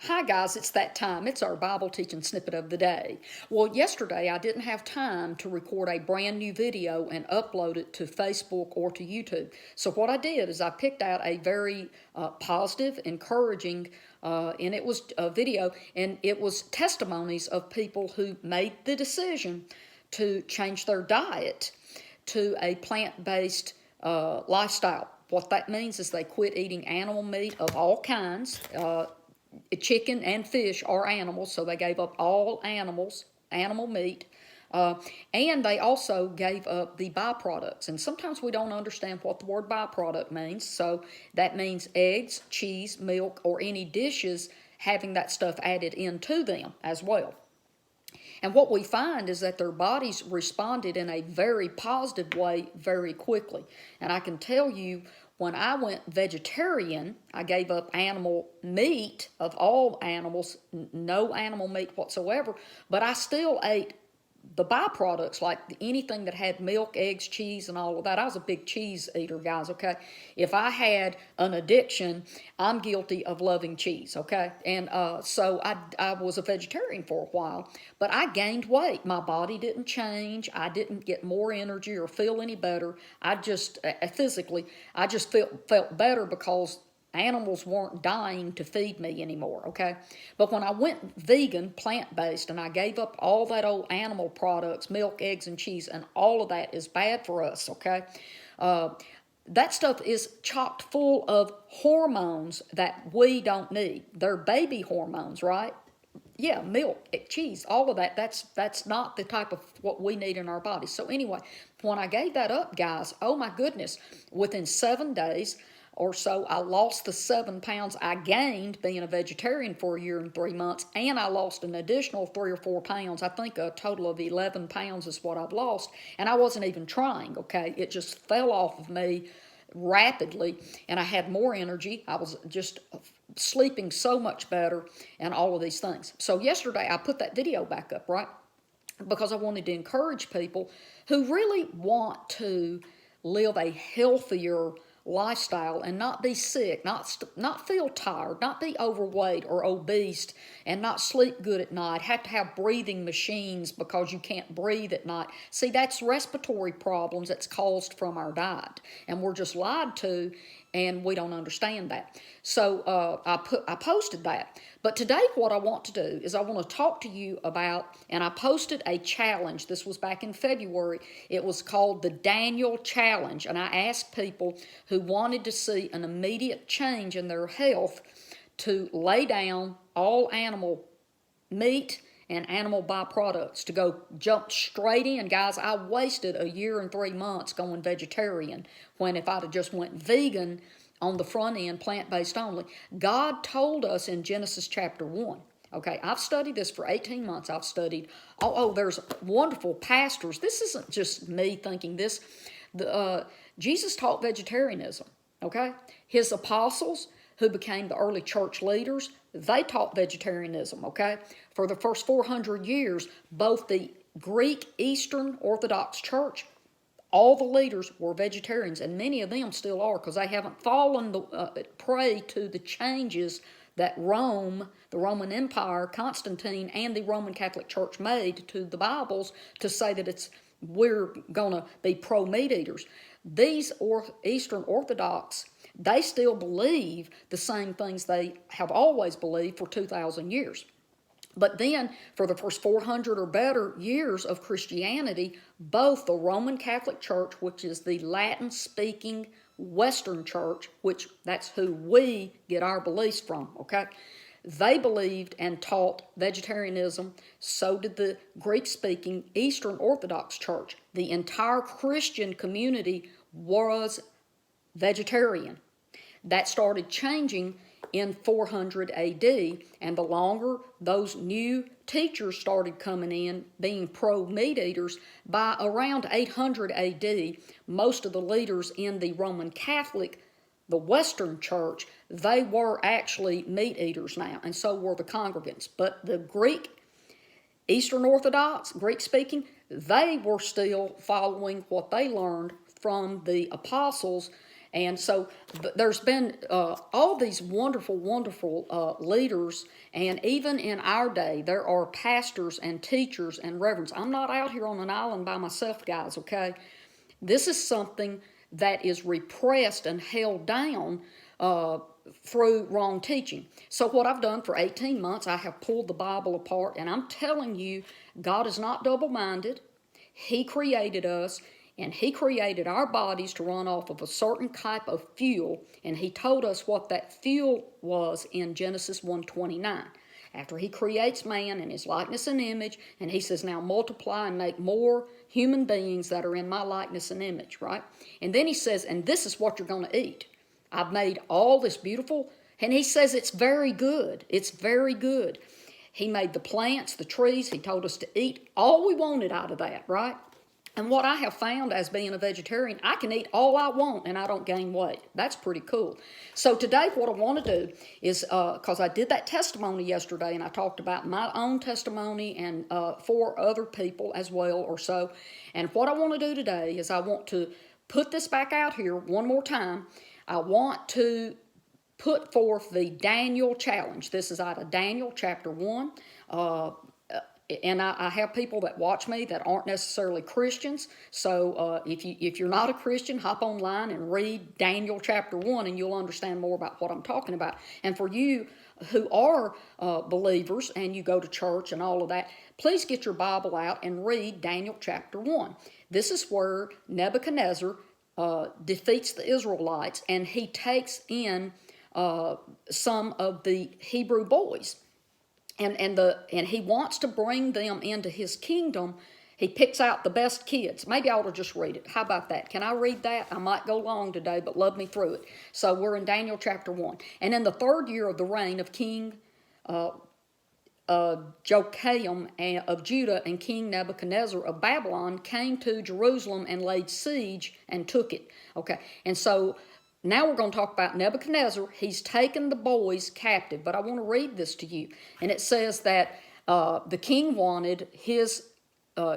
Hi guys, it's that time. It's our Bible teaching snippet of the day. Well, yesterday I didn't have time to record a brand new video and upload it to Facebook or to YouTube. So what I did is I picked out a very positive, encouraging, and it was a video, and it was testimonies of people who made the decision to change their diet to a plant-based lifestyle. What that means is they quit eating animal meat of all kinds. Chicken and fish are animals, so they gave up all animal meat, and they also gave up the byproducts. And sometimes we don't understand what the word byproduct means, so that means eggs, cheese, milk, or any dishes having that stuff added into them as well. And what we find is that their bodies responded in a very positive way very quickly. And I can tell you, when I went vegetarian, I gave up animal meat of all animals, no animal meat whatsoever, but I still ate the byproducts, like anything that had milk, eggs, cheese, and all of that. I was a big cheese eater, guys, okay? If I had an addiction, I'm guilty of loving cheese, okay? And so I was a vegetarian for a while, but I gained weight. My body didn't change. I didn't get more energy or feel any better. I just, physically, I just felt better because animals weren't dying to feed me anymore, okay? But when I went vegan, plant-based, and I gave up all that old animal products, milk, eggs, and cheese, and all of that is bad for us, okay? That stuff is chock full of hormones that we don't need. They're baby hormones, right? Yeah, milk, cheese, all of that. That's not the type of what we need in our bodies. So anyway, when I gave that up, guys, oh my goodness, within 7 days or so, I lost the 7 pounds I gained being a vegetarian for a year and 3 months, and I lost an additional 3 or 4 pounds. I think a total of 11 pounds is what I've lost, and I wasn't even trying, okay? It just fell off of me rapidly, and I had more energy. I was just sleeping so much better and all of these things. So yesterday I put that video back up, right? Because I wanted to encourage people who really want to live a healthier lifestyle and not be sick, not feel tired, not be overweight or obese, and not sleep good at night, have to have breathing machines because you can't breathe at night. See, that's respiratory problems that's caused from our diet, and we're just lied to, and we don't understand that. So I posted that. But today what I want to do is I want to talk to you about, and I posted a challenge. This was back in February. It was called the Daniel Challenge, and I asked people who wanted to see an immediate change in their health to lay down all animal meat and animal byproducts, to go jump straight in. Guys, I wasted a year and 3 months going vegetarian, when if I'd have just went vegan on the front end, plant-based only. God told us in Genesis chapter 1. Okay, I've studied this for 18 months. I've studied, there's wonderful pastors. This isn't just me thinking this. Jesus taught vegetarianism, okay? His apostles, who became the early church leaders, they taught vegetarianism, okay? For the first 400 years, both the Greek Eastern Orthodox Church, all the leaders were vegetarians, and many of them still are, because they haven't fallen prey to the changes that Rome, the Roman Empire, Constantine, and the Roman Catholic Church made to the Bibles to say that we're going to be pro-meat eaters. These Eastern Orthodox, they still believe the same things they have always believed for 2,000 years. But then, for the first 400 or better years of Christianity, both the Roman Catholic Church, which is the Latin-speaking Western Church, which that's who we get our beliefs from, okay? They believed and taught vegetarianism. So did the Greek-speaking Eastern Orthodox Church. The entire Christian community was vegetarian. That started changing in 400 AD, and the longer those new teachers started coming in, being pro-meat eaters, by around 800 AD, most of the leaders in the Roman Catholic, the Western Church, they were actually meat eaters now, and so were the congregants. But the Greek, Eastern Orthodox, Greek-speaking, they were still following what they learned from the apostles And so there's been all these wonderful, wonderful leaders, and even in our day, there are pastors and teachers and reverends. I'm not out here on an island by myself, guys, okay? This is something that is repressed and held down through wrong teaching. So what I've done for 18 months, I have pulled the Bible apart, and I'm telling you, God is not double-minded. He created us, and He created our bodies to run off of a certain type of fuel, and He told us what that fuel was in Genesis 1:29. After He creates man in His likeness and image, and He says, now multiply and make more human beings that are in my likeness and image, right? And then He says, and this is what you're going to eat. I've made all this beautiful, and He says it's very good. It's very good. He made the plants, the trees. He told us to eat all we wanted out of that, right? And what I have found as being a vegetarian, I can eat all I want and I don't gain weight. That's pretty cool. So today what I want to do is, because I did that testimony yesterday and I talked about my own testimony and 4 other people as well or so. And what I want to do today is I want to put this back out here one more time. I want to put forth the Daniel challenge. This is out of Daniel chapter 1. And I have people that watch me that aren't necessarily Christians. So if you're not a Christian, hop online and read Daniel chapter 1 and you'll understand more about what I'm talking about. And for you who are believers and you go to church and all of that, please get your Bible out and read Daniel chapter 1. This is where Nebuchadnezzar defeats the Israelites, and he takes in some of the Hebrew boys. And he wants to bring them into his kingdom. He picks out the best kids. Maybe I ought to just read it. How about that? Can I read that? I might go long today, but love me through it. So we're in Daniel chapter 1. And in the 3rd year of the reign of King Joachim of Judah and King Nebuchadnezzar of Babylon came to Jerusalem and laid siege and took it. Okay, and so now we're going to talk about Nebuchadnezzar. He's taken the boys captive, but I want to read this to you. And it says that the king wanted his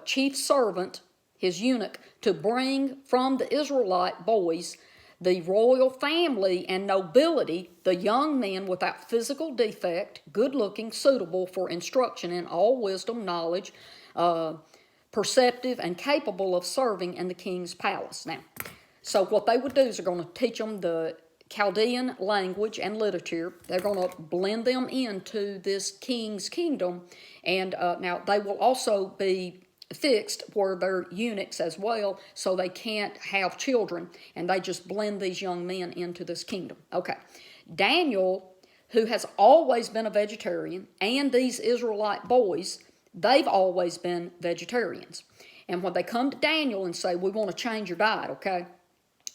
chief servant, his eunuch, to bring from the Israelite boys the royal family and nobility, the young men without physical defect, good-looking, suitable for instruction in all wisdom, knowledge, perceptive, and capable of serving in the king's palace. Now, so what they would do is they're going to teach them the Chaldean language and literature. They're going to blend them into this king's kingdom. And now they will also be fixed where they're eunuchs as well, so they can't have children. And they just blend these young men into this kingdom. Okay. Daniel, who has always been a vegetarian, and these Israelite boys, they've always been vegetarians. And when they come to Daniel and say, we want to change your diet, okay?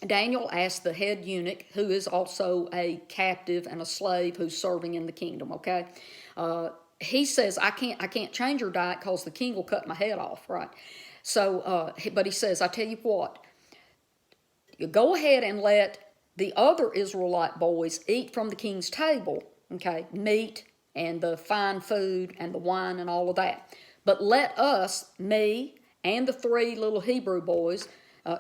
Daniel asked the head eunuch, who is also a captive and a slave who's serving in the kingdom, okay? He says, I can't change your diet because the king will cut my head off, right? So, but he says, I tell you what, you go ahead and let the other Israelite boys eat from the king's table, okay, meat and the fine food and the wine and all of that. But let us, me and the 3 little Hebrew boys,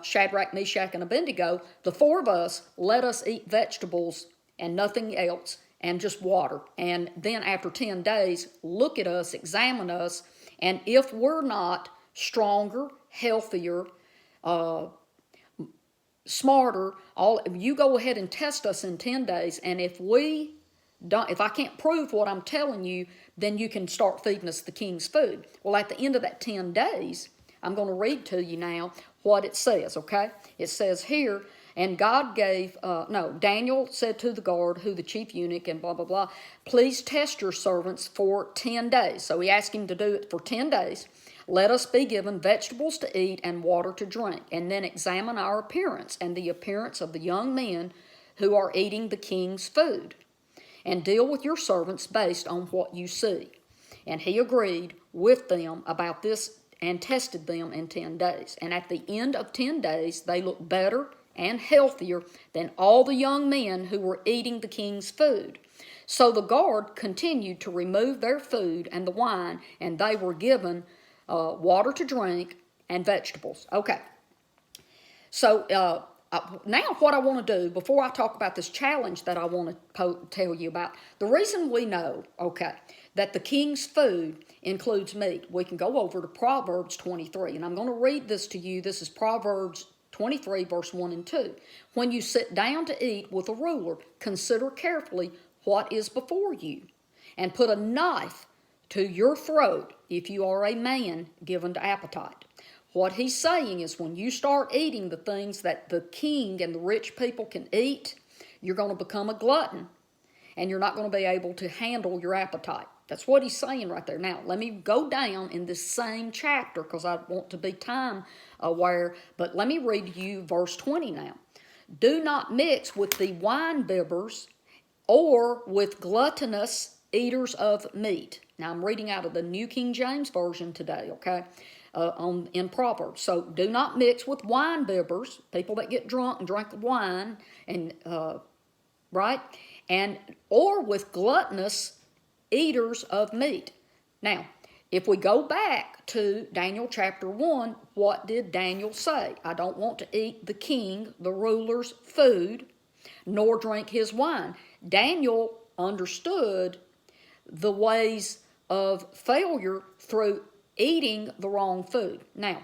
Shadrach, Meshach, and Abednego, the 4 of us, let us eat vegetables and nothing else and just water. And then after 10 days, look at us, examine us, and if we're not stronger, healthier, smarter, you go ahead and test us in 10 days, and if I can't prove what I'm telling you, then you can start feeding us the king's food. Well, at the end of that 10 days, I'm going to read to you now what it says, okay? It says here, and God gave, Daniel said to the guard, who the chief eunuch and blah, blah, blah, please test your servants for 10 days. So he asked him to do it for 10 days. Let us be given vegetables to eat and water to drink, and then examine our appearance and the appearance of the young men who are eating the king's food, and deal with your servants based on what you see. And he agreed with them about this and tested them in 10 days. And at the end of 10 days, they looked better and healthier than all the young men who were eating the king's food. So the guard continued to remove their food and the wine, and they were given water to drink and vegetables. Okay. So now what I want to do, before I talk about this challenge that I want to tell you about, the reason we know, okay, that the king's food includes meat, we can go over to Proverbs 23, and I'm going to read this to you. This is Proverbs 23, verse 1 and 2. When you sit down to eat with a ruler, consider carefully what is before you, and put a knife to your throat if you are a man given to appetite. What he's saying is when you start eating the things that the king and the rich people can eat, you're going to become a glutton, and you're not going to be able to handle your appetite. That's what he's saying right there. Now, let me go down in this same chapter because I want to be time aware, but let me read you verse 20 now. Do not mix with the wine bibbers or with gluttonous eaters of meat. Now, I'm reading out of the New King James Version today, okay, in Proverbs. So, do not mix with wine bibbers, people that get drunk and drink wine, and right, and or with gluttonous eaters of meat. Now, if we go back to Daniel chapter 1, what did Daniel say? I don't want to eat the king, the ruler's food, nor drink his wine. Daniel understood the ways of failure through eating the wrong food. Now,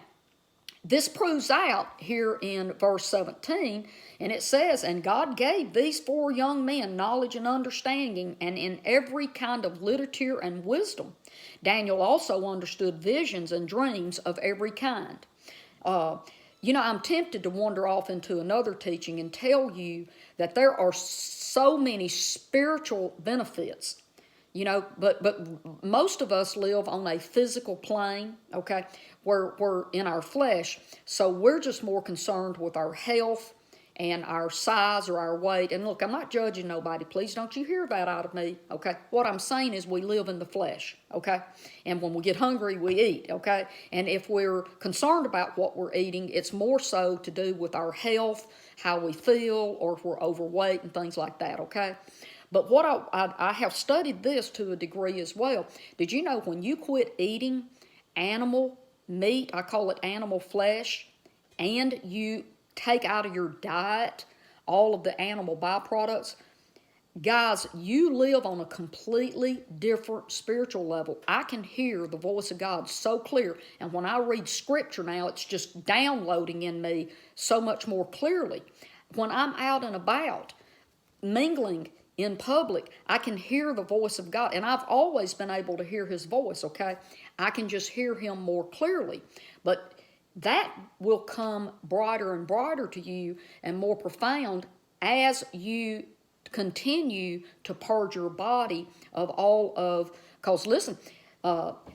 this proves out here in verse 17, and it says, and God gave these 4 young men knowledge and understanding, and in every kind of literature and wisdom. Daniel also understood visions and dreams of every kind. I'm tempted to wander off into another teaching and tell you that there are so many spiritual benefits. But most of us live on a physical plane, okay, where we're in our flesh, so we're just more concerned with our health and our size or our weight. And look, I'm not judging nobody. Please don't you hear that out of me, okay? What I'm saying is we live in the flesh, okay? And when we get hungry, we eat, okay? And if we're concerned about what we're eating, it's more so to do with our health, how we feel, or if we're overweight and things like that, okay? But what I have studied this to a degree as well. Did you know when you quit eating animal meat, I call it animal flesh, and you take out of your diet all of the animal byproducts, guys, you live on a completely different spiritual level. I can hear the voice of God so clear, and when I read scripture now, it's just downloading in me so much more clearly. When I'm out and about, mingling in public, I can hear the voice of God, and I've always been able to hear his voice, okay? I can just hear him more clearly, but that will come brighter and brighter to you and more profound as you continue to purge your body of all of, because listen,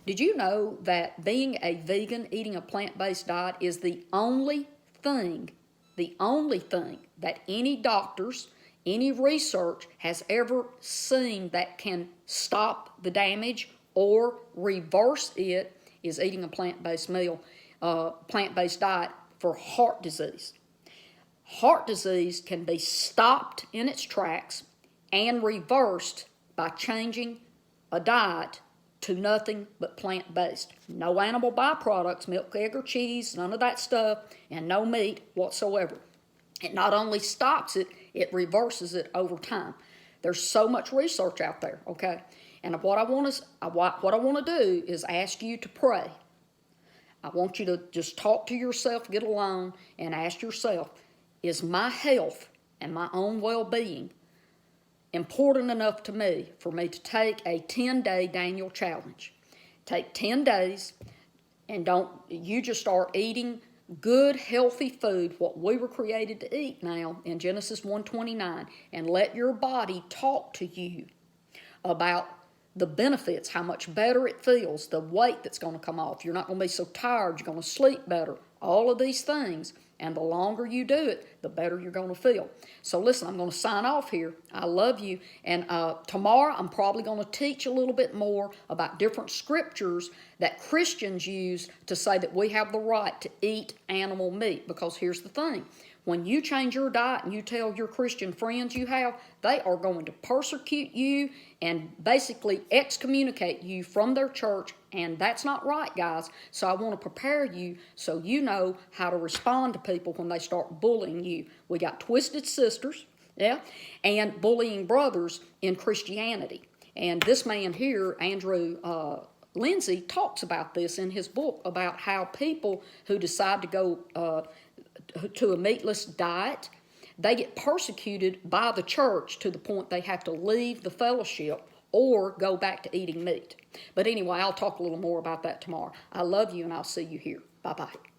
did you know that being a vegan, eating a plant-based diet is the only thing that any doctors, any research has ever seen that can stop the damage or reverse it is eating a plant-based meal, plant-based diet for heart disease. Heart disease can be stopped in its tracks and reversed by changing a diet to nothing but plant-based. No animal byproducts, milk, egg, or cheese, none of that stuff, and no meat whatsoever. It not only stops it, it reverses it over time. There's so much research out there, okay? And what I want to do is ask you to pray. I want you to just talk to yourself, get alone, and ask yourself, is my health and my own well-being important enough to me for me to take a 10-day Daniel challenge? Take 10 days, and you just start eating good, healthy food, what we were created to eat now in Genesis 1:29, and let your body talk to you about the benefits, how much better it feels, the weight that's going to come off. You're not going to be so tired. You're going to sleep better. All of these things. And the longer you do it, the better you're going to feel. So listen, I'm going to sign off here. I love you. And tomorrow I'm probably going to teach a little bit more about different scriptures that Christians use to say that we have the right to eat animal meat. Because here's the thing. when you change your diet and you tell your Christian friends you have, they are going to persecute you and basically excommunicate you from their church, and that's not right, guys. So I want to prepare you so you know how to respond to people when they start bullying you. We got twisted sisters, yeah, and bullying brothers in Christianity. And this man here, Andrew Lindsay, talks about this in his book about how people who decide to go to a meatless diet, they get persecuted by the church to the point they have to leave the fellowship or go back to eating meat. But anyway, I'll talk a little more about that tomorrow. I love you, and I'll see you here. Bye-bye.